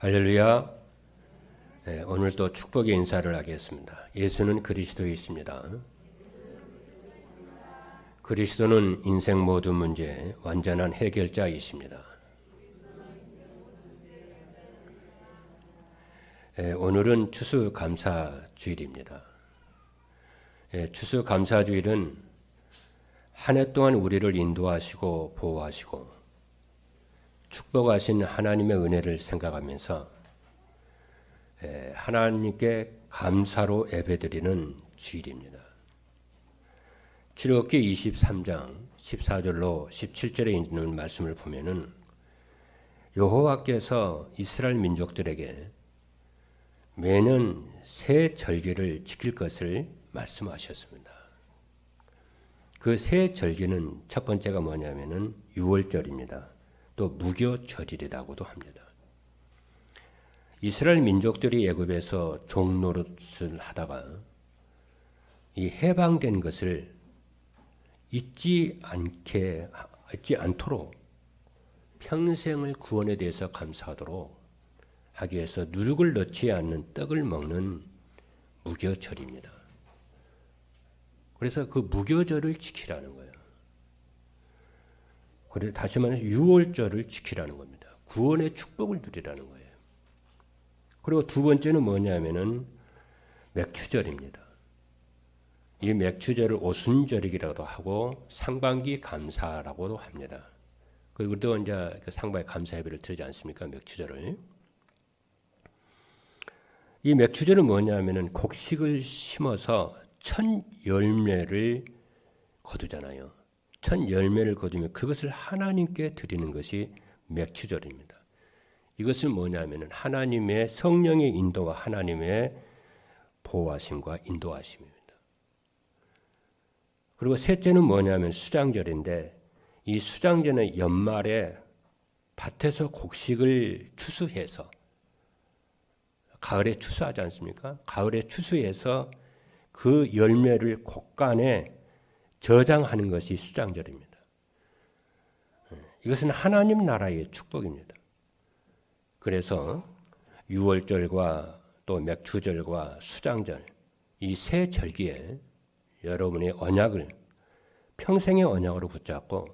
할렐루야. 네, 오늘 또 축복의 인사를 하겠습니다. 예수는 그리스도이십니다. 그리스도는 인생 모든 문제의 완전한 해결자이십니다. 네, 오늘은 추수감사주일입니다. 네, 추수감사주일은 한 해 동안 우리를 인도하시고 보호하시고 축복하신 하나님의 은혜를 생각하면서 하나님께 감사로 예배드리는 주일입니다. 출애굽기 23장 14절로 17절에 있는 말씀을 보면은 여호와께서 이스라엘 민족들에게 매년 새 절기를 지킬 것을 말씀하셨습니다. 그 새 절기는 첫 번째가 뭐냐면은 유월절입니다. 또 무교절이라고도 합니다. 이스라엘 민족들이 애굽에서 종노릇을 하다가 이 해방된 것을 잊지 않도록 평생을 구원에 대해서 감사하도록 하기 위해서 누룩을 넣지 않는 떡을 먹는 무교절입니다. 그래서 그 무교절을 지키라는 거예요. 그래 다시 말해서 유월절을 지키라는 겁니다. 구원의 축복을 누리라는 거예요. 그리고 두 번째는 뭐냐면은 맥추절입니다. 이 맥추절을 오순절이라고도 하고 상반기 감사라고도 합니다. 그리고 우리도 이제 상반기 감사 예배를 드리지 않습니까? 맥추절을. 이 맥추절은 뭐냐면은 곡식을 심어서 첫 열매를 거두잖아요. 첫 열매를 거두면 그것을 하나님께 드리는 것이 맥추절입니다. 이것은 뭐냐면은 하나님의 성령의 인도와 하나님의 보호하심과 인도하심입니다. 그리고 셋째는 뭐냐면 수장절인데 이 수장절은 연말에 밭에서 곡식을 추수해서 가을에 추수하지 않습니까? 가을에 추수해서 그 열매를 곡간에 저장하는 것이 수장절입니다. 이것은 하나님 나라의 축복입니다. 그래서 유월절과 또 맥추절과 수장절 이 세 절기에 여러분의 언약을 평생의 언약으로 붙잡고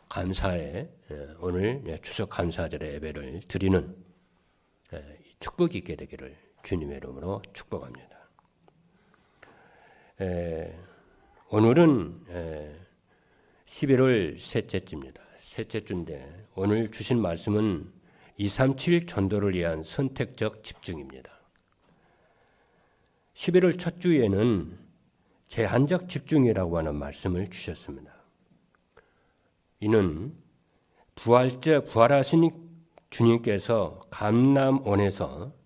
감사에 오늘 추석 감사절의 예배를 드리는 축복이 있게 되기를 주님의 이름으로 축복합니다. 오늘은 11월 셋째 주입니다. 셋째 주인데 오늘 주신 말씀은 237 전도를 위한 선택적 집중입니다. 11월 첫 주에는 제한적 집중이라고 하는 말씀을 주셨습니다. 이는 부활하신 주님께서 감람원에서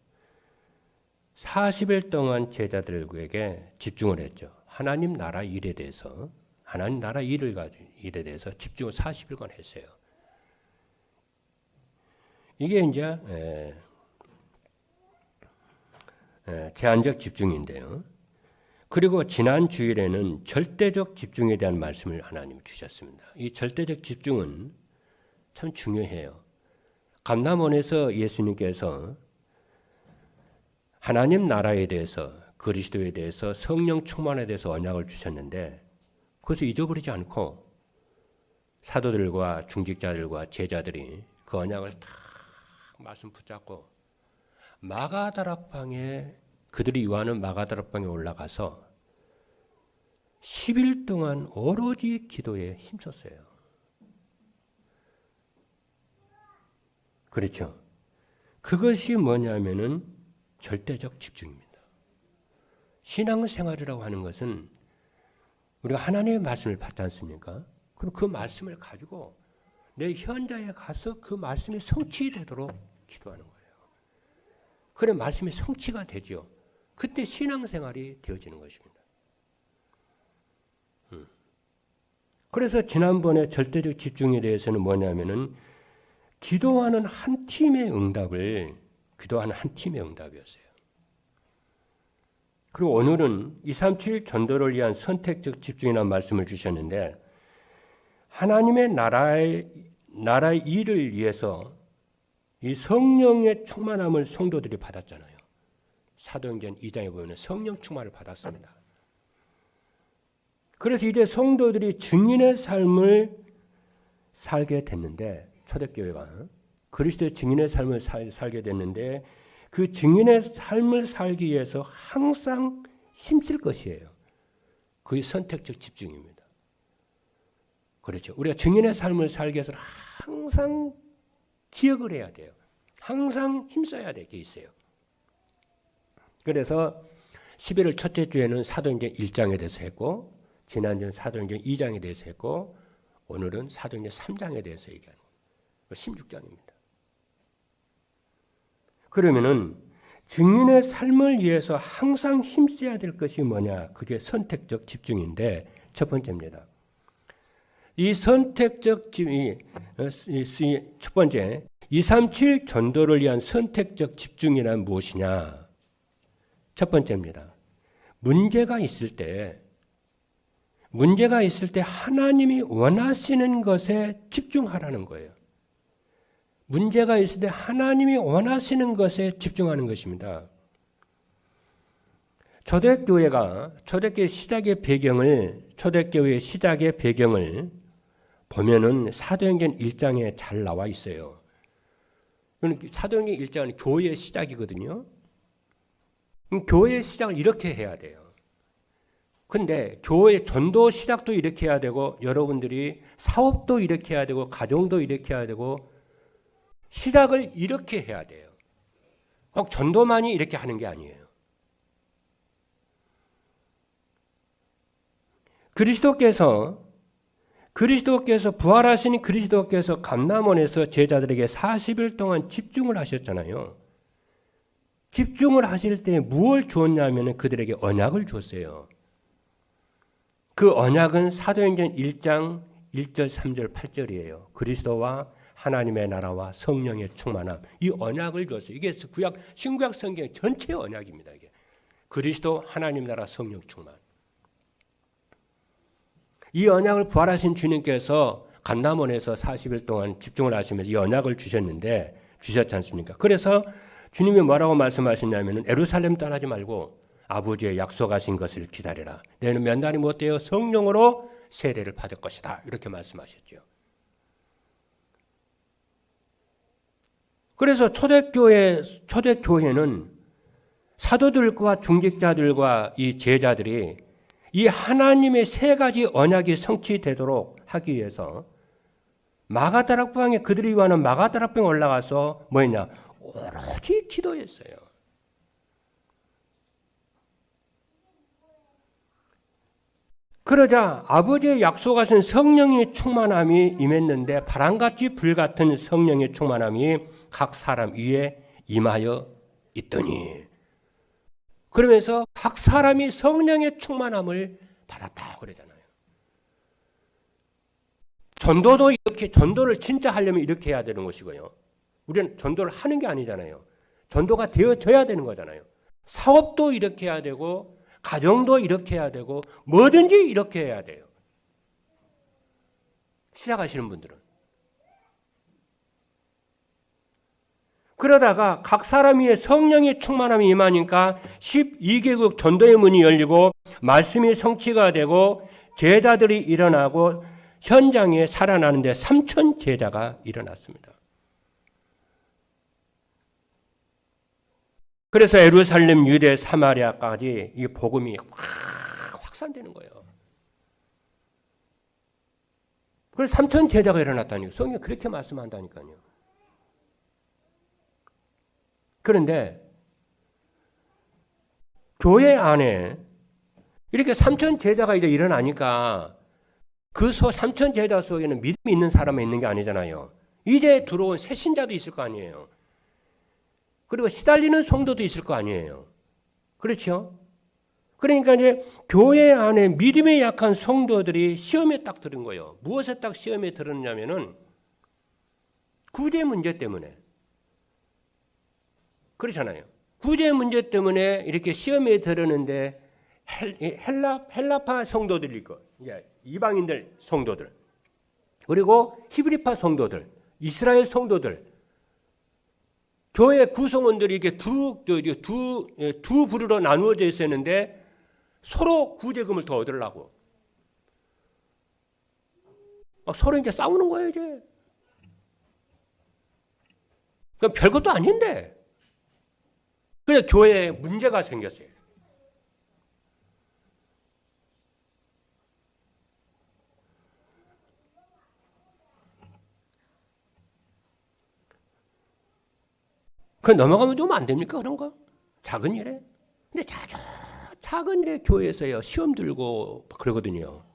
40일 동안 제자들에게 집중을 했죠. 하나님 나라 일에 대해서 하나님 나라 일에 대해서 집중을 40일간 했어요. 이게 이제 제한적 집중인데요. 그리고 지난 주일에는 절대적 집중에 대한 말씀을 하나님 주셨습니다. 이 절대적 집중은 참 중요해요. 감람원에서 예수님께서 하나님 나라에 대해서 그리스도에 대해서 성령 충만에 대해서 언약을 주셨는데 그것을 잊어버리지 않고 사도들과 중직자들과 제자들이 그 언약을 다 말씀 붙잡고 마가다락방에 그들이 요하는 마가다락방에 올라가서 10일 동안 오로지 기도에 힘썼어요. 그렇죠. 그것이 뭐냐면은 절대적 집중입니다. 신앙생활이라고 하는 것은 우리가 하나님의 말씀을 받지 않습니까? 그럼 그 말씀을 가지고 내 현장에 가서 그 말씀이 성취되도록 기도하는 거예요. 그래 말씀이 성취가 되죠. 그때 신앙생활이 되어지는 것입니다. 그래서 지난번에 절대적 집중에 대해서는 뭐냐면은 기도하는 한 팀의 응답이었어요. 그리고 오늘은 237 전도를 위한 선택적 집중이라는 말씀을 주셨는데 하나님의 나라의 일을 위해서 이 성령의 충만함을 성도들이 받았잖아요. 사도행전 2장에 보면 성령 충만을 받았습니다. 그래서 이제 성도들이 증인의 삶을 살게 됐는데, 초대교회가 그리스도의 증인의 삶을 살게 됐는데, 그 증인의 삶을 살기 위해서 항상 힘쓸 것이에요. 그게 선택적 집중입니다. 그렇죠. 우리가 증인의 삶을 살기 위해서 항상 기억을 해야 돼요. 항상 힘써야 될 게 있어요. 그래서 11월 첫째 주에는 사도행전 1장에 대해서 했고, 지난주는 사도행전 2장에 대해서 했고, 오늘은 사도행전 3장에 대해서 얘기하는 거예요. 16장입니다. 그러면은 증인의 삶을 위해서 항상 힘써야 될 것이 뭐냐? 그게 선택적 집중인데, 첫 번째입니다. 이 선택적 집중이 첫 번째 237 전도를 위한 선택적 집중이란 무엇이냐? 첫 번째입니다. 문제가 있을 때 하나님이 원하시는 것에 집중하라는 거예요. 문제가 있을 때 하나님이 원하시는 것에 집중하는 것입니다. 초대교회의 시작의 배경을 보면은 사도행전 1장에 잘 나와 있어요. 사도행전 1장은 교회의 시작이거든요. 교회의 시작을 이렇게 해야 돼요. 근데 교회 전도 시작도 이렇게 해야 되고, 여러분들이 사업도 이렇게 해야 되고, 가정도 이렇게 해야 되고, 시작을 이렇게 해야 돼요. 꼭 전도만이 이렇게 하는 게 아니에요. 그리스도께서 부활하신 그리스도께서 감람원에서 제자들에게 40일 동안 집중을 하셨잖아요. 집중을 하실 때 무엇을 주었냐면 그들에게 언약을 줬어요. 그 언약은 사도행전 1장 1절, 3절, 8절이에요. 그리스도와 하나님의 나라와 성령의 충만함. 이 언약을 줬어요. 이게 신구약 성경 전체의 언약입니다. 이게 그리스도, 하나님 나라, 성령 충만. 이 언약을 부활하신 주님께서 감람원에서 40일 동안 집중을 하시면서 이 언약을 주셨지 않습니까? 그래서 주님이 뭐라고 말씀하셨냐면, 예루살렘 떠나지 말고 아버지의 약속하신 것을 기다리라. 너희는 몇 날이 못 되어 성령으로 세례를 받을 것이다. 이렇게 말씀하셨죠. 그래서 초대교회는 사도들과 중직자들과 이 제자들이 이 하나님의 세 가지 언약이 성취되도록 하기 위해서 마가다락방에 그들이 요하는 마가다락방에 올라가서 뭐했냐? 오로지 기도했어요. 그러자 아버지의 약속하신 성령의 충만함이 임했는데, 바람같이 불같은 성령의 충만함이 각 사람 위에 임하여 있더니, 그러면서 각 사람이 성령의 충만함을 받았다 그러잖아요. 전도를 진짜 하려면 이렇게 해야 되는 것이고요. 우리는 전도를 하는 게 아니잖아요. 전도가 되어져야 되는 거잖아요. 사업도 이렇게 해야 되고, 가정도 이렇게 해야 되고, 뭐든지 이렇게 해야 돼요. 시작하시는 분들은. 그러다가 각 사람 위에 성령의 충만함이 임하니까 12개국 전도의 문이 열리고, 말씀이 성취가 되고, 제자들이 일어나고, 현장에 살아나는데 3,000 제자가 일어났습니다. 그래서 예루살렘, 유대, 사마리아까지 이 복음이 확산되는 거예요. 그래서 3,000 제자가 일어났다니요. 성경이 그렇게 말씀한다니까요. 그런데 교회 안에 이렇게 3,000 제자가 이제 일어나니까 그 3,000 제자 속에는 믿음이 있는 사람이 있는 게 아니잖아요. 이제 들어온 새 신자도 있을 거 아니에요. 그리고 시달리는 성도도 있을 거 아니에요. 그렇죠? 그러니까 이제 교회 안에 믿음이 약한 성도들이 시험에 딱 들은 거예요. 무엇에 딱 시험에 들었냐면은 구제 문제 때문에. 그렇잖아요. 구제 문제 때문에 이렇게 시험에 들었는데 헬라파 성도들이 있고, 이방인들 성도들, 그리고 히브리파 성도들, 이스라엘 성도들, 교회 구성원들이 이게 두 부류로 나누어져 있었는데 서로 구제금을 더 얻으려고 서로 이제 싸우는 거예요, 이제. 그럼 별것도 아닌데. 그래서 교회에 문제가 생겼어요. 그 넘어가면 좀 안 됩니까? 그런 거? 작은 일에? 근데 작은 일에 교회에서요, 시험 들고 그러거든요.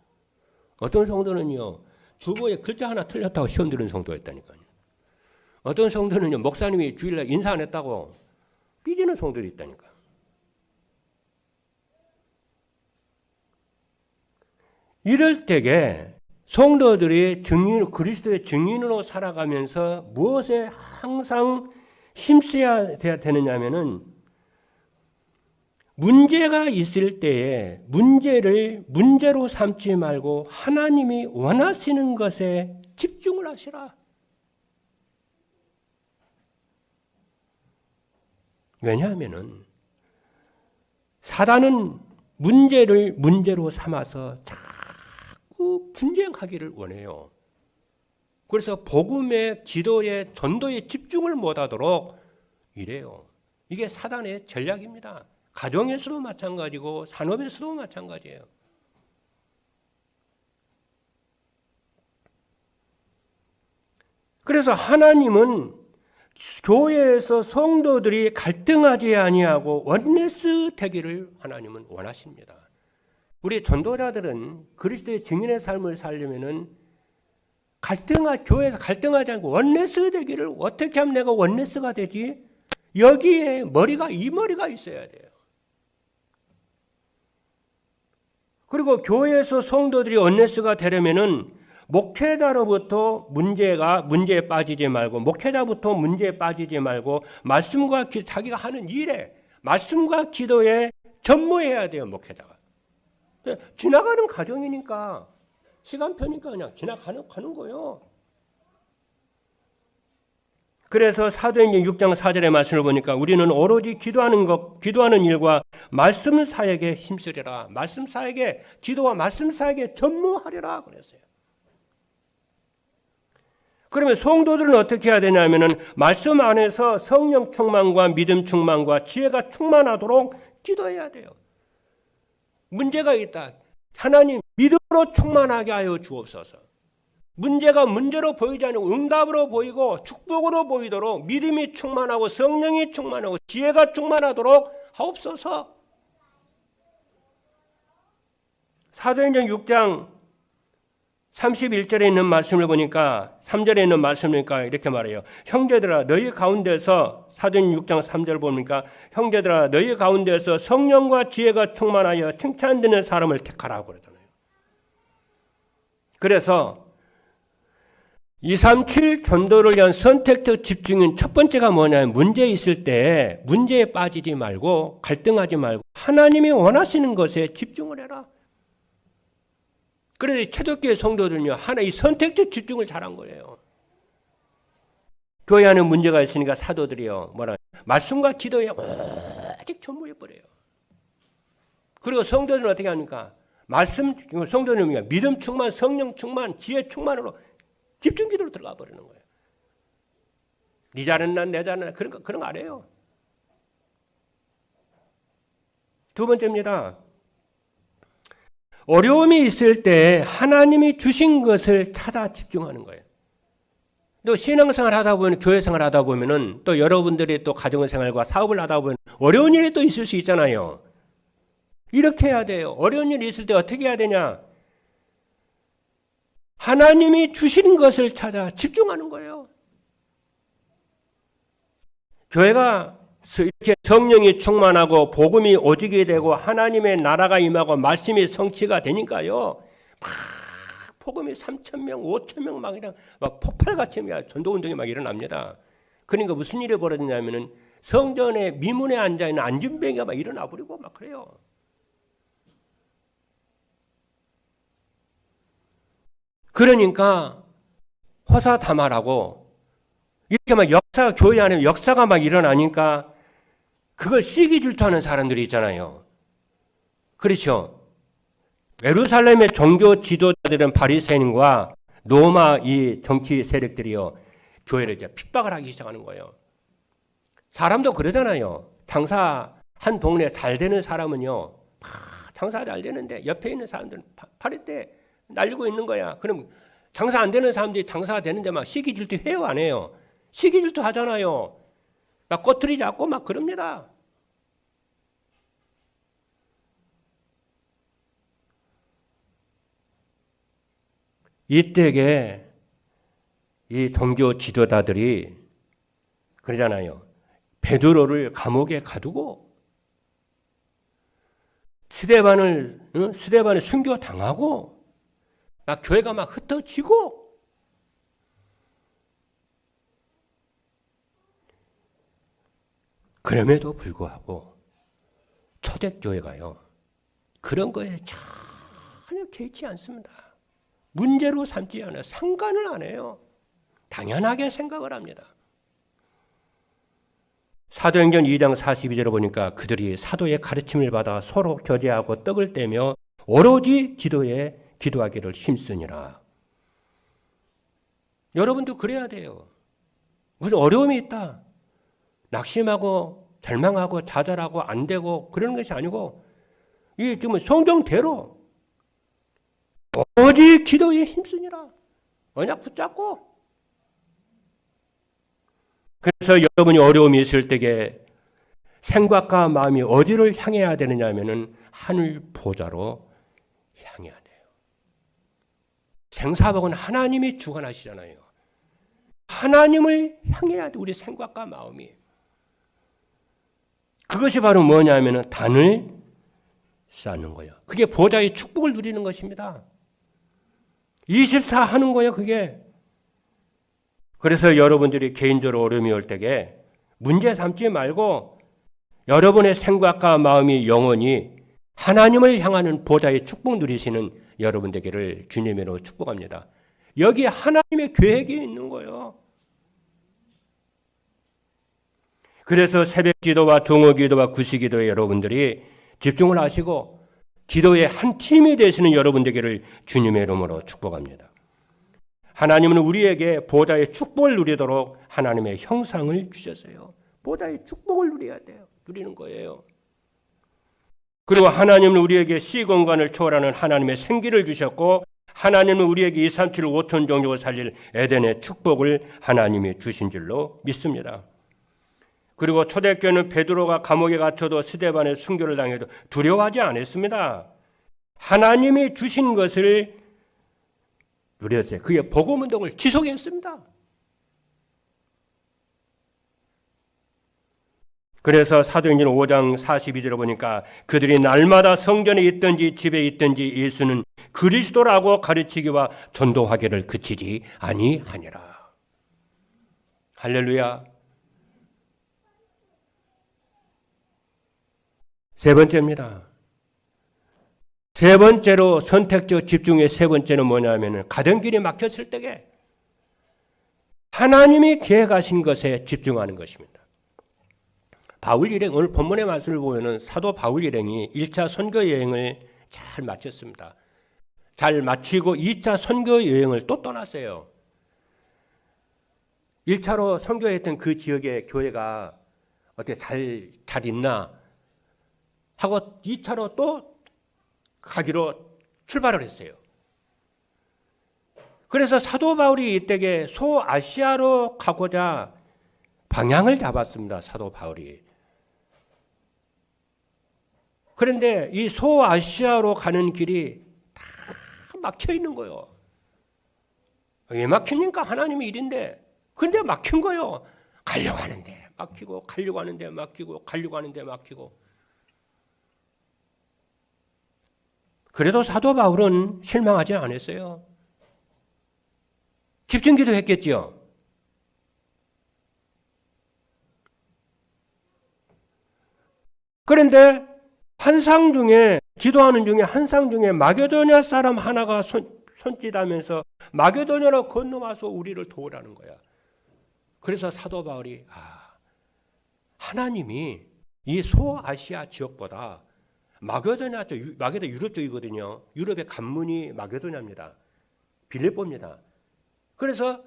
어떤 성도는요, 주보에 글자 하나 틀렸다고 시험 들은 성도가 있다니까요. 어떤 성도는요, 목사님이 주일날 인사 안 했다고 삐지는 성도도 있다니까요. 이럴 때에 성도들이 그리스도의 증인으로 살아가면서 무엇에 항상 힘써야 되느냐면은 문제가 있을 때에 문제를 문제로 삼지 말고 하나님이 원하시는 것에 집중을 하시라. 왜냐하면은 사단은 문제를 문제로 삼아서 자꾸 분쟁하기를 원해요. 그래서 복음의 기도의 전도에 집중을 못하도록 이래요. 이게 사단의 전략입니다. 가정에서도 마찬가지고 산업에서도 마찬가지예요. 그래서 하나님은 교회에서 성도들이 갈등하지 아니하고 원네스 되기를 하나님은 원하십니다. 우리 전도자들은 그리스도의 증인의 삶을 살려면은 교회에서 갈등하지 않고 원네스 되기를 어떻게 하면 내가 원네스가 되지? 여기에 이 머리가 있어야 돼요. 그리고 교회에서 성도들이 원네스가 되려면은 목회자로부터 문제에 빠지지 말고 목회자부터 문제에 빠지지 말고 말씀과 자기가 하는 일에 말씀과 기도에 전무해야 돼요. 목회자가. 지나가는 과정이니까 시간표니까 그냥 지나가는 거예요. 그래서 사도행전 6장 4절의 말씀을 보니까 우리는 오로지 기도하는 일과 말씀 사역에 힘쓰리라. 말씀 사역에 기도와 말씀 사역에 전무하리라 그랬어요. 그러면 성도들은 어떻게 해야 되냐면은 말씀 안에서 성령 충만과 믿음 충만과 지혜가 충만하도록 기도해야 돼요. 문제가 있다. 하나님 믿음으로 충만하게 하여 주옵소서. 문제가 문제로 보이지 않고 응답으로 보이고 축복으로 보이도록 믿음이 충만하고 성령이 충만하고 지혜가 충만하도록 하옵소서. 사도행전 6장 31절에 있는 말씀을 보니까 3절에 있는 말씀을 보니까 이렇게 말해요. 형제들아 너희 가운데서 사도행전 6장 3절 보니까 형제들아 너희 가운데서 성령과 지혜가 충만하여 칭찬되는 사람을 택하라고 그러잖아요. 그래서 237 전도를 위한 선택적 집중인 첫 번째가 뭐냐면 문제 있을 때 문제에 빠지지 말고 갈등하지 말고 하나님이 원하시는 것에 집중을 해라. 그래서 최적교회 성도들은요, 이 선택적 집중을 잘한 거예요. 교회 안에 문제가 있으니까 사도들이요, 말씀과 기도에 오직 전무해버려요. 그리고 성도들은 어떻게 합니까? 성도들은 믿음 충만, 성령 충만, 지혜 충만으로 집중 기도로 들어가 버리는 거예요. 네 잘했나, 내 잘했나, 그런 거 안 해요. 두 번째입니다. 어려움이 있을 때 하나님이 주신 것을 찾아 집중하는 거예요. 또 신앙생활 하다 보면, 교회생활 하다 보면은 또 여러분들이 또 가정생활과 사업을 하다 보면 어려운 일이 또 있을 수 있잖아요. 이렇게 해야 돼요. 어려운 일이 있을 때 어떻게 해야 되냐? 하나님이 주신 것을 찾아 집중하는 거예요. 교회가 이렇게 성령이 충만하고 복음이 오지게 되고 하나님의 나라가 임하고 말씀이 성취가 되니까요. 막 복음이 3,000명, 5,000명 막 폭발같이 전도운동이 막 일어납니다. 그러니까 무슨 일이 벌어지냐면은 성전의 미문에 앉아있는 안진뱅이가 막 일어나 버리고 막 그래요. 그러니까 호사다마라고 이렇게 막 교회 안에 역사가 막 일어나니까 그걸 시기 질투하는 사람들이 있잖아요. 그렇죠? 예루살렘의 종교 지도자들은 바리새인과 로마 이 정치 세력들이요, 교회를 이제 핍박을 하기 시작하는 거예요. 사람도 그러잖아요. 장사 한 동네 잘 되는 사람은요, 장사 잘 되는데 옆에 있는 사람들은 파리떼 날리고 있는 거야. 그럼 장사 안 되는 사람들이 장사가 되는데 막 시기 질투 해요, 안 해요? 시기 질투 하잖아요. 막 꼬투리 잡고 막 그럽니다. 이때에 이 종교 지도자들이 그러잖아요. 베드로를 감옥에 가두고 스데반을 순교 당하고 막 교회가 막 흩어지고 그럼에도 불구하고 초대교회가요, 그런 거에 전혀 개의치 않습니다. 문제로 삼지 않아요. 상관을 안 해요. 당연하게 생각을 합니다. 사도행전 2장 42절을 보니까 그들이 사도의 가르침을 받아 서로 교제하고 떡을 떼며 오로지 기도하기를 힘쓰니라. 여러분도 그래야 돼요. 무슨 어려움이 있다, 낙심하고 절망하고 좌절하고 안 되고 그러는 것이 아니고, 이게 지금 성경대로 오직 기도에 힘쓰니라. 언약 붙잡고. 그래서 여러분이 어려움이 있을 때에 생각과 마음이 어디를 향해야 되느냐 하면은 하늘 보좌로 향해야 돼요. 생사복은 하나님이 주관하시잖아요. 하나님을 향해야 돼, 우리 생각과 마음이. 그것이 바로 뭐냐면은 단을 쌓는 거예요. 그게 보좌의 축복을 누리는 것입니다. 24 하는 거예요, 그게. 그래서 여러분들이 개인적으로 어려움이 올 때에 문제 삼지 말고 여러분의 생각과 마음이 영원히 하나님을 향하는 보좌의 축복 누리시는 여러분 되기를 주님으로 축복합니다. 여기 하나님의 계획이 있는 거예요. 그래서 새벽 기도와 종호 기도와 구시 기도에 여러분들이 집중을 하시고 기도의 한 팀이 되시는 여러분 되기를 주님의 이름으로 축복합니다. 하나님은 우리에게 보좌의 축복을 누리도록 하나님의 형상을 주셨어요. 보좌의 축복을 누려야 돼요. 누리는 거예요. 그리고 하나님은 우리에게 시공간을 초월하는 하나님의 생기를 주셨고, 하나님은 우리에게 2, 3, 7, 5천 종족을 살릴 에덴의 축복을 하나님이 주신 줄로 믿습니다. 그리고 초대교회는 베드로가 감옥에 갇혀도 스데반의 순교를 당해도 두려워하지 않았습니다. 하나님이 주신 것을 누렸어요. 그게 복음운동을 지속했습니다. 그래서 사도행전 5장 42절을 보니까 그들이 날마다 성전에 있든지 집에 있든지 예수는 그리스도라고 가르치기와 전도하기를 그치지 아니하니라. 할렐루야. 세 번째입니다. 세 번째로 선택적 집중의 세 번째는 뭐냐면 가던 길이 막혔을 때에 하나님이 계획하신 것에 집중하는 것입니다. 바울 일행, 오늘 본문의 말씀을 보면은 사도 바울 일행이 1차 선교 여행을 잘 마쳤습니다. 잘 마치고 2차 선교 여행을 또 떠났어요. 1차로 선교했던 그 지역의 교회가 어떻게 잘 있나 하고 2차로 또 가기로 출발을 했어요. 그래서 사도 바울이 이때에 소아시아로 가고자 방향을 잡았습니다. 사도 바울이. 그런데 이 소아시아로 가는 길이 다 막혀 있는 거예요. 왜 막힙니까? 하나님의 일인데. 근데 막힌 거예요. 가려고 하는데 막히고, 가려고 하는데 막히고, 가려고 하는데 막히고. 그래도 사도 바울은 실망하지 않았어요. 집중기도 했겠죠. 그런데 환상 중에, 기도하는 중에 환상 중에 마게도냐 사람 하나가 손짓하면서 마게도냐로 건너와서 우리를 도우라는 거야. 그래서 사도 바울이 하나님이 이 소아시아 지역보다 마게도냐 쪽, 마게도 유럽 쪽이거든요. 유럽의 관문이 마게도냐입니다. 빌립보입니다. 그래서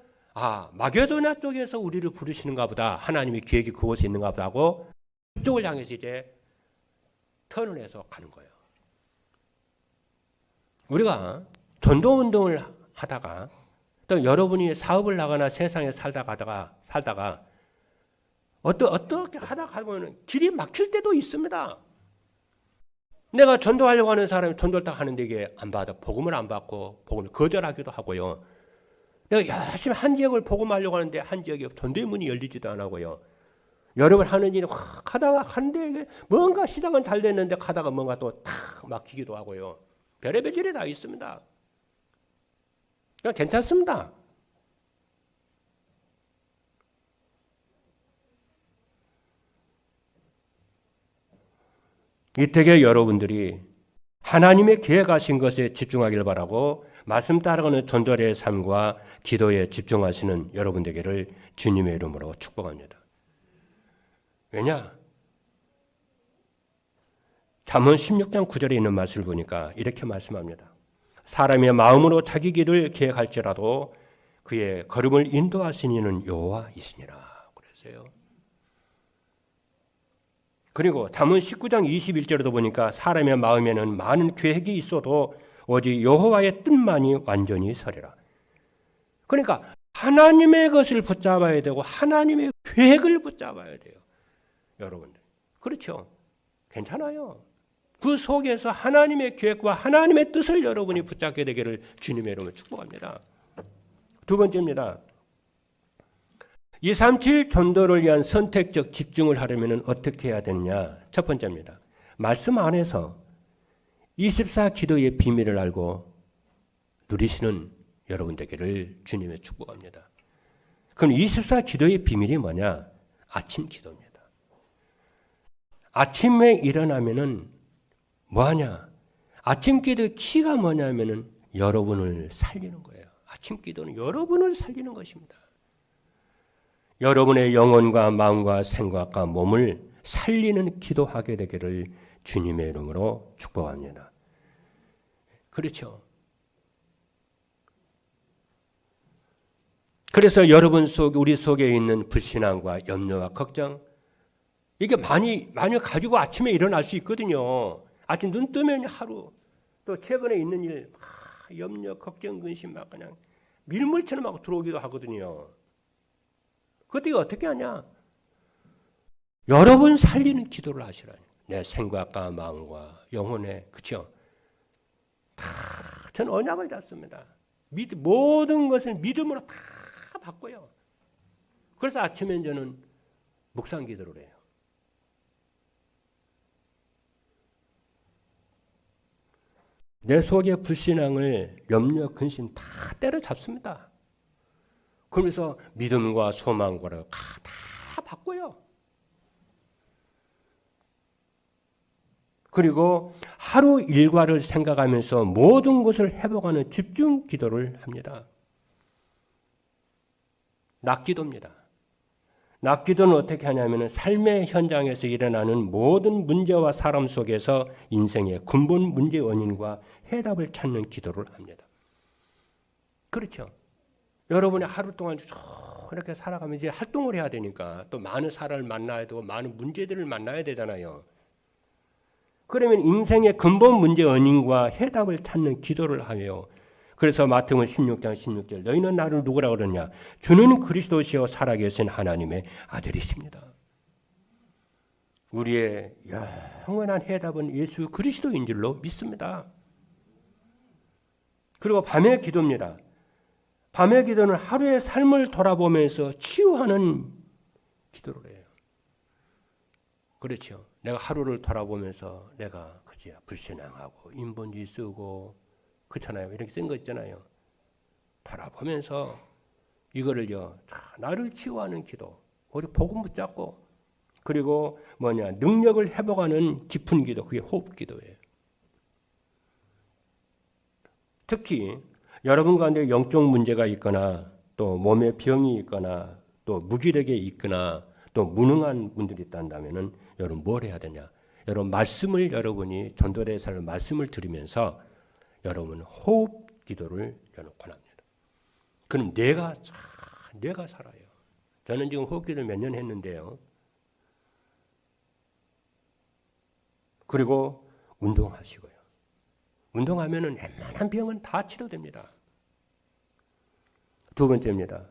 마게도냐 쪽에서 우리를 부르시는가 보다. 하나님의 계획이 그곳에 있는가 보다 하고 그쪽을 향해서 이제 턴을 해서 가는 거예요. 우리가 전도운동을 하다가 또 여러분이 사업을 나가나 세상에 살다가 어떻게 하다가 보면 길이 막힐 때도 있습니다. 내가 전도하려고 하는 사람이 전도를 딱 하는데 이게 안 받아. 복음을 안 받고 복음을 거절하기도 하고요. 내가 열심히 한 지역을 복음하려고 하는데 한 지역에 전도의 문이 열리지도 안 하고요. 여러분 하는 일이 가다가 하는데 이게 뭔가 시작은 잘 됐는데 가다가 뭔가 또 탁 막히기도 하고요. 별의별 일이 다 있습니다. 그러니까 괜찮습니다. 이때에 여러분들이 하나님의 계획하신 것에 집중하길 바라고 말씀 따라가는 전도의 삶과 기도에 집중하시는 여러분 되기를 주님의 이름으로 축복합니다. 왜냐? 잠언 16장 9절에 있는 말씀을 보니까 이렇게 말씀합니다. 사람의 마음으로 자기 길을 계획할지라도 그의 걸음을 인도하시는 이는 여호와이시니라. 그래서요. 그리고 잠언 19장 21절에도 보니까 사람의 마음에는 많은 계획이 있어도 오직 여호와의 뜻만이 완전히 서리라. 그러니까 하나님의 것을 붙잡아야 되고 하나님의 계획을 붙잡아야 돼요. 여러분들. 그렇죠? 괜찮아요. 그 속에서 하나님의 계획과 하나님의 뜻을 여러분이 붙잡게 되기를 주님의 이름으로 축복합니다. 두 번째입니다. 237 전도를 위한 선택적 집중을 하려면 어떻게 해야 되느냐? 첫 번째입니다. 말씀 안에서 24 기도의 비밀을 알고 누리시는 여러분 되기를 주님의 축복합니다. 그럼 24 기도의 비밀이 뭐냐? 아침 기도입니다. 아침에 일어나면은 뭐하냐? 아침 기도의 키가 뭐냐면은 여러분을 살리는 거예요. 아침 기도는 여러분을 살리는 것입니다. 여러분의 영혼과 마음과 생각과 몸을 살리는 기도하게 되기를 주님의 이름으로 축복합니다. 그렇죠. 그래서 여러분 속, 우리 속에 있는 불신앙과 염려와 걱정, 이게 많이 가지고 아침에 일어날 수 있거든요. 아침 눈 뜨면 하루, 또 최근에 있는 일, 염려, 걱정, 근심 막 그냥 밀물처럼 막 들어오기도 하거든요. 그때 어떻게 하냐? 여러분 살리는 기도를 하시라니. 내 생각과 마음과 영혼에, 그렇죠? 다 저는 언약을 잡습니다. 모든 것을 믿음으로 다 바꿔요. 그래서 아침에 저는 묵상 기도를 해요. 내 속의 불신앙을 염려, 근심 다 때려잡습니다. 그러면서 믿음과 소망과 다 바꿔요. 그리고 하루 일과를 생각하면서 모든 것을 회복하는 집중 기도를 합니다. 낮기도입니다. 낮기도는 어떻게 하냐면 삶의 현장에서 일어나는 모든 문제와 사람 속에서 인생의 근본 문제 원인과 해답을 찾는 기도를 합니다. 그렇죠. 여러분이 하루 동안 이렇게 살아가면 이제 활동을 해야 되니까 또 많은 사람을 만나야 되고 많은 문제들을 만나야 되잖아요. 그러면 인생의 근본 문제 원인과 해답을 찾는 기도를 하며 그래서 마태복음 16장 16절 너희는 나를 누구라 그러냐? 주는 그리스도시요 살아계신 하나님의 아들이십니다. 우리의 영원한 해답은 예수 그리스도인 줄로 믿습니다. 그리고 밤의 기도입니다. 밤의 기도는 하루의 삶을 돌아보면서 치유하는 기도를 해요. 그렇죠. 내가 하루를 돌아보면서 내가 그치 불신앙하고 인본주의 쓰고 그렇잖아요. 이렇게 쓴 거 있잖아요. 돌아보면서 이거를요. 나를 치유하는 기도. 우리 복음 붙잡고 그리고 능력을 회복하는 깊은 기도. 그게 호흡 기도예요. 특히 여러분 가운데 영적 문제가 있거나 또 몸에 병이 있거나 또 무기력에 있거나 또 무능한 분들이 있다면은 여러분 뭘 해야 되냐? 여러분 말씀을 여러분이 전도대사를 말씀을 들으면서 여러분 호흡 기도를 여러분 권합니다. 그럼 내가 살아요. 저는 지금 호흡 기도를 몇 년 했는데요. 그리고 운동하시고요. 운동하면은 웬만한 병은 다 치료됩니다. 두 번째입니다.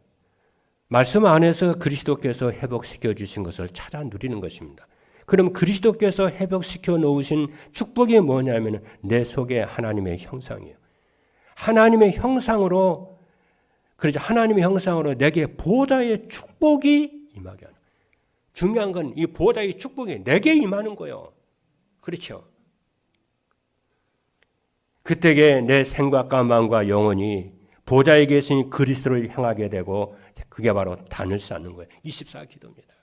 말씀 안에서 그리스도께서 회복시켜 주신 것을 찾아 누리는 것입니다. 그럼 그리스도께서 회복시켜 놓으신 축복이 뭐냐면 내 속에 하나님의 형상이에요. 하나님의 형상으로, 그렇죠. 하나님의 형상으로 내게 보좌의 축복이 임하게 하는. 중요한 건 이 보좌의 축복이 내게 임하는 거예요. 그렇죠. 그때에 내 생각과 마음과 영혼이 보좌에 계신 그리스도를 향하게 되고 그게 바로 단을 쌓는 거예요. 24 기도입니다.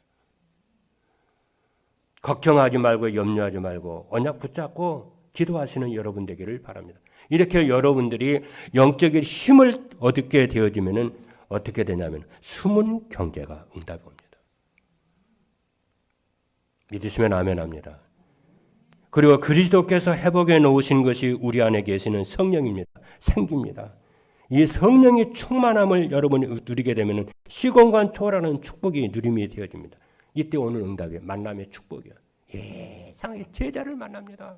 걱정하지 말고 염려하지 말고 언약 붙잡고 기도하시는 여러분 되기를 바랍니다. 이렇게 여러분들이 영적인 힘을 얻게 되어지면은 어떻게 되냐면 숨은 경제가 응답이 옵니다. 믿으시면 아멘 합니다. 그리고 그리스도께서 회복해 놓으신 것이 우리 안에 계시는 성령입니다. 생깁니다. 이 성령의 충만함을 여러분이 누리게 되면 시공간 초월하는 축복이 누림이 되어집니다. 이때 오늘 응답이 만남의 축복이야. 예상의 제자를 만납니다.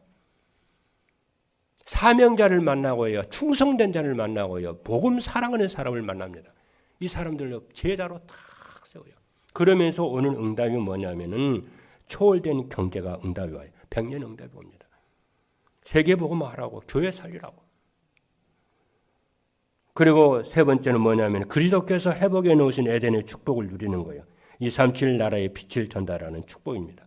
사명자를 만나고요. 충성된 자를 만나고요. 복음 사랑하는 사람을 만납니다. 이 사람들로 제자로 탁 세워요. 그러면서 오는 응답이 뭐냐면은 초월된 경제가 응답이 와요. 100년 응답이 옵니다. 세계복음 하라고 교회 살리라고. 그리고 세 번째는 뭐냐면 그리스도께서 회복해 놓으신 에덴의 축복을 누리는 거예요. 237 나라의 빛을 전달하는 축복입니다.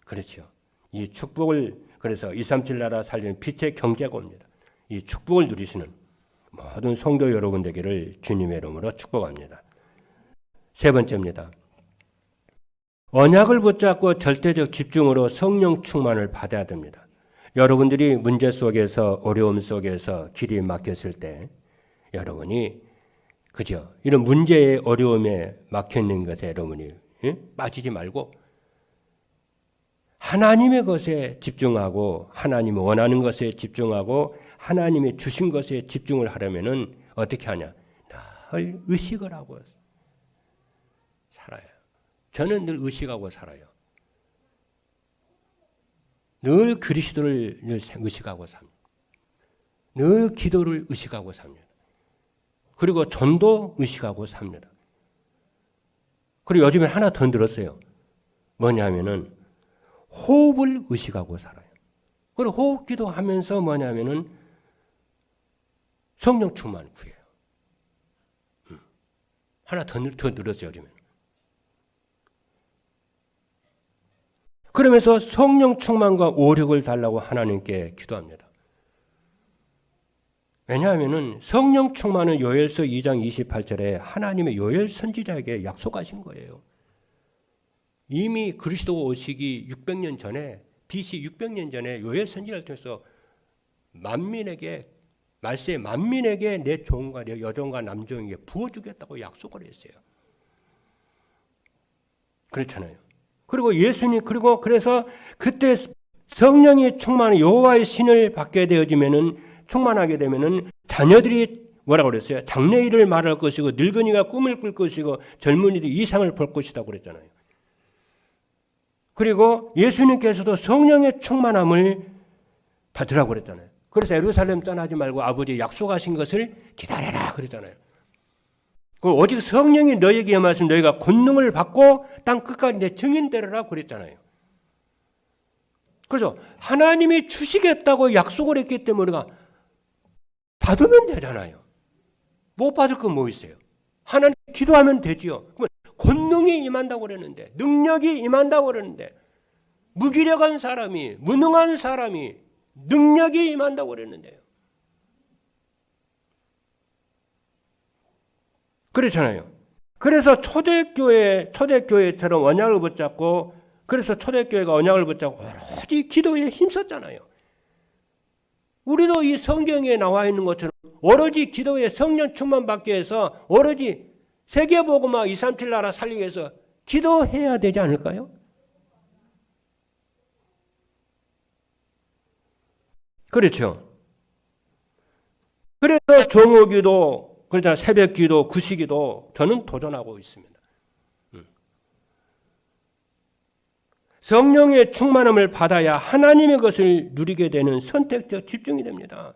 그렇죠. 이 축복을 그래서 237 나라 살리는 빛의 경제가 옵니다. 이 축복을 누리시는 모든 성도 여러분 되기를 주님의 이름으로 축복합니다. 세 번째입니다. 언약을 붙잡고 절대적 집중으로 성령 충만을 받아야 됩니다. 여러분들이 문제 속에서 어려움 속에서 길이 막혔을 때 여러분이 그죠? 이런 문제의 어려움에 막혀 있는 것에 여러분이 빠지지 말고 하나님의 것에 집중하고 하나님이 원하는 것에 집중하고 하나님이 주신 것에 집중을 하려면은 어떻게 하냐? 늘 의식을 하고 살아요. 저는 늘 의식하고 살아요. 늘 그리스도를 의식하고 삽니다. 늘 기도를 의식하고 삽니다. 그리고 전도 의식하고 삽니다. 그리고 요즘에 하나 더 늘었어요. 뭐냐면은 호흡을 의식하고 살아요. 그리고 호흡 기도하면서 뭐냐면은 성령 충만 구해요. 하나 더 늘었어요. 요즘에. 그러면서 성령 충만과 오력을 달라고 하나님께 기도합니다. 왜냐하면 성령 충만은 요엘서 2장 28절에 하나님의 요엘 선지자에게 약속하신 거예요. 이미 그리스도 오시기 600년 전에 BC 600년 전에 요엘 선지자를 통해서 만민에게 말세 만민에게 내 종과 내 여종과 남종에게 부어주겠다고 약속을 했어요. 그렇잖아요. 그리고 예수님 그래서 그때 성령이 충만한 여호와의 신을 받게 되어지면은 충만하게 되면은 자녀들이 뭐라고 그랬어요? 장래일을 말할 것이고 늙은이가 꿈을 꿀 것이고 젊은이들이 이상을 볼 것이라고 그랬잖아요. 그리고 예수님께서도 성령의 충만함을 받으라고 그랬잖아요. 그래서 예루살렘 떠나지 말고 아버지 약속하신 것을 기다려라 그랬잖아요. 오직 성령이 너에게 임하시면 너희가 권능을 받고 땅 끝까지 내 증인 되리라 그랬잖아요. 그래서 하나님이 주시겠다고 약속을 했기 때문에 우리가 받으면 되잖아요. 못 받을 건 뭐 있어요? 하나님 기도하면 되지요. 권능이 임한다고 그랬는데 능력이 임한다고 그랬는데 무기력한 사람이 무능한 사람이 능력이 임한다고 그랬는데요. 그렇잖아요. 그래서 초대교회처럼 언약을 붙잡고 그래서 초대교회가 언약을 붙잡고 오로지 기도에 힘썼잖아요. 우리도 이 성경에 나와 있는 것처럼 오로지 기도에 성령 충만 받기 위해서 오로지 세계복음화 237 나라 살리기 위해서 기도해야 되지 않을까요? 그렇죠. 그래서 종호기도, 그러자 새벽기도, 구시기도 저는 도전하고 있습니다. 성령의 충만함을 받아야 하나님의 것을 누리게 되는 선택적 집중이 됩니다.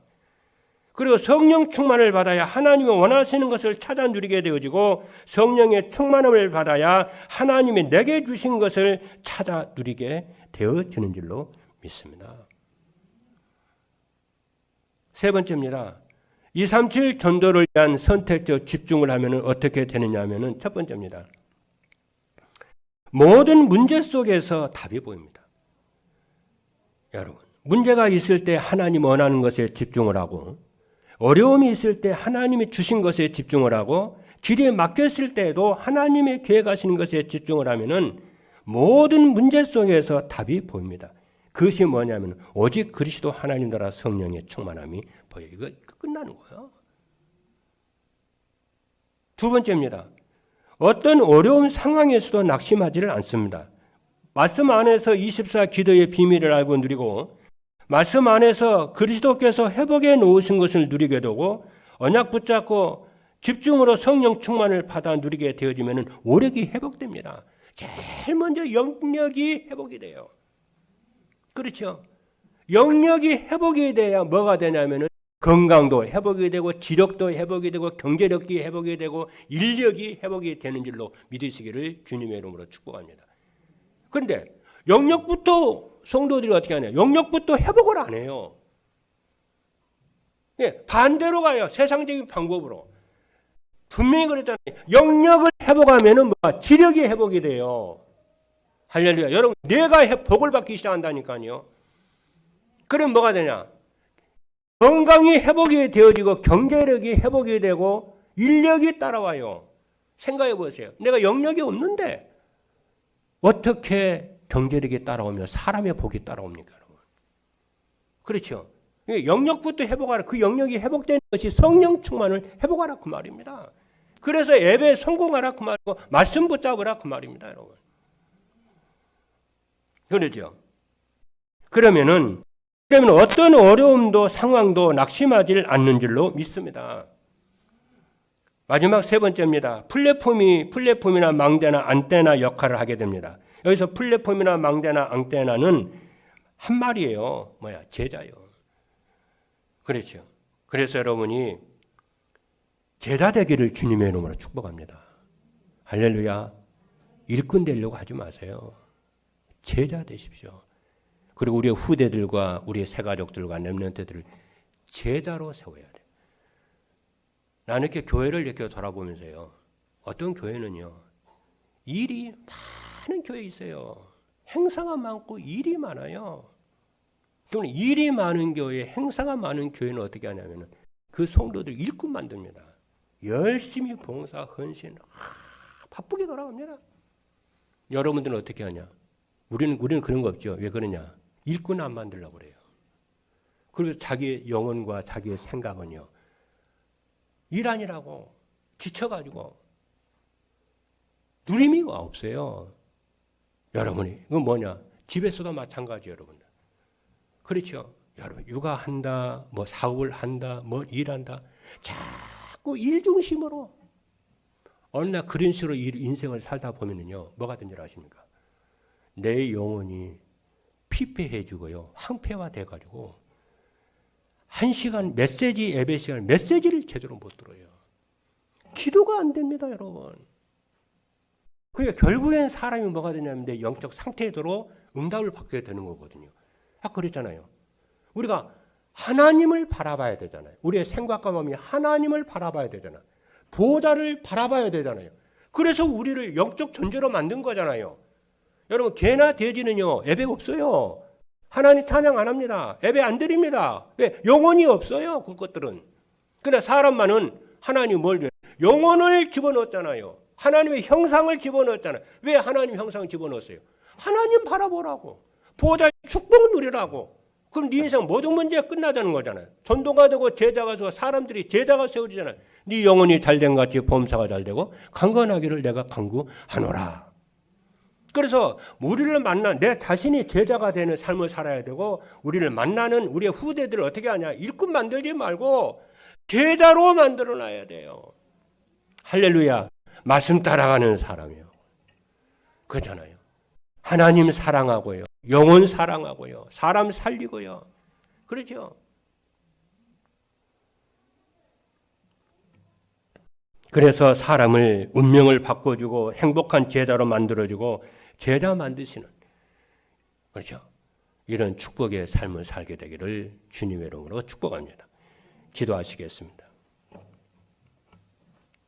그리고 성령 충만을 받아야 하나님이 원하시는 것을 찾아 누리게 되어지고 성령의 충만함을 받아야 하나님이 내게 주신 것을 찾아 누리게 되어지는 줄로 믿습니다. 세 번째입니다. 237 전도를 위한 선택적 집중을 하면 어떻게 되느냐 하면 첫 번째입니다. 모든 문제 속에서 답이 보입니다. 여러분, 문제가 있을 때 하나님 원하는 것에 집중을 하고 어려움이 있을 때 하나님이 주신 것에 집중을 하고 길이 막혔을 때에도 하나님의 계획하시는 것에 집중을 하면은 모든 문제 속에서 답이 보입니다. 그것이 뭐냐면 오직 그리스도 하나님 나라 성령의 충만함이 보여. 이거 끝나는 거예요. 두 번째입니다. 어떤 어려운 상황에서도 낙심하지를 않습니다. 말씀 안에서 24 기도의 비밀을 알고 누리고 말씀 안에서 그리스도께서 회복해 놓으신 것을 누리게 되고 언약 붙잡고 집중으로 성령 충만을 받아 누리게 되어지면 오력이 회복됩니다. 제일 먼저 영력이 회복이 돼요. 그렇죠? 영력이 회복이 돼야 뭐가 되냐면 건강도 회복이 되고 지력도 회복이 되고 경제력이 회복이 되고 인력이 회복이 되는 줄로 믿으시기를 주님의 이름으로 축복합니다. 그런데 영력부터 성도들이 어떻게 하냐? 영력부터 회복을 안 해요. 예, 반대로 가요. 세상적인 방법으로. 분명히 그랬잖아요. 영력을 회복하면은 뭐야? 지력이 회복이 돼요. 할렐루야. 여러분, 뇌가 복을 받기 시작한다니까요. 그럼 뭐가 되냐? 건강이 회복이 되어지고 경제력이 회복이 되고 인력이 따라와요. 생각해 보세요. 내가 영력이 없는데 어떻게 경제력이 따라오며 사람의 복이 따라옵니까, 여러분? 그렇죠. 영력부터 회복하라. 그 영력이 회복되는 것이 성령 충만을 회복하라 그 말입니다. 그래서 예배에 성공하라 그 말이고 말씀 붙잡으라 그 말입니다, 여러분. 그렇죠. 그러면 어떤 어려움도 상황도 낙심하지 않는 줄로 믿습니다. 마지막 세 번째입니다. 플랫폼이나 망대나 안테나 역할을 하게 됩니다. 여기서 플랫폼이나 망대나 안테나는 한 말이에요. 뭐야? 제자요. 그렇죠. 그래서 여러분이 제자 되기를 주님의 이름으로 축복합니다. 할렐루야. 일꾼 되려고 하지 마세요. 제자 되십시오. 그리고 우리의 후대들과 우리의 새가족들과 렘넌트들을 제자로 세워야 돼요. 나는 이렇게 교회를 이렇게 돌아보면서요. 어떤 교회는요. 일이 많은 교회 있어요. 행사가 많고 일이 많아요. 그러면 일이 많은 교회, 행사가 많은 교회는 어떻게 하냐면 그 성도들 일꾼 만듭니다. 열심히 봉사, 헌신, 바쁘게 돌아갑니다. 여러분들은 어떻게 하냐? 우리는 그런 거 없죠. 왜 그러냐? 일꾼 안 만들려고 그래요. 그리고 자기의 영혼과 자기의 생각은요. 일 아니라고 지쳐가지고 누림이가 없어요. 여러분이 그건 뭐냐? 집에서도 마찬가지예요, 여러분들. 그렇죠? 여러분 육아한다, 뭐 사업을 한다, 뭐 일한다. 자꾸 일 중심으로 어느 날 그런 식으로 인생을 살다 보면은요, 뭐가 된 줄 아십니까? 내 영혼이 피폐해지고요, 황폐화 돼가지고 1시간 메시지 예배 시간 메시지를 제대로 못 들어요. 기도가 안 됩니다, 여러분. 그러니까 결국엔 사람이 뭐가 되냐면 내 영적 상태대로 응답을 받게 되는 거거든요. 아까 그랬잖아요. 우리가 하나님을 바라봐야 되잖아요. 우리의 생각과 마음이 하나님을 바라봐야 되잖아요. 보호자를 바라봐야 되잖아요. 그래서 우리를 영적 존재로 만든 거잖아요. 여러분 개나 돼지는요 예배 없어요. 하나님 찬양 안 합니다. 예배 안 드립니다. 왜? 영혼이 없어요. 그것들은. 그러나 사람만은 하나님 뭘 줘요? 영혼을 집어넣었잖아요. 하나님의 형상을 집어넣었잖아요. 왜 하나님 형상을 집어넣었어요? 하나님 바라보라고. 보호자의 축복을 누리라고. 그럼 네 인생 모든 문제가 끝나자는 거잖아요. 전도가 되고 제자가 되고 사람들이 제자가 세워지잖아요. 네 영혼이 잘된 것 같이 범사가 잘되고 강건하기를 내가 간구하노라. 그래서 우리를 만나 내 자신이 제자가 되는 삶을 살아야 되고 우리를 만나는 우리의 후대들을 어떻게 하냐. 일꾼 만들지 말고 제자로 만들어놔야 돼요. 할렐루야. 말씀 따라가는 사람이요. 그렇잖아요. 하나님 사랑하고요. 영혼 사랑하고요. 사람 살리고요. 그렇죠. 그래서 사람을 운명을 바꿔주고 행복한 제자로 만들어주고 제자 만드시는 그렇죠. 이런 축복의 삶을 살게 되기를 주님의 이름으로 축복합니다. 기도하시겠습니다.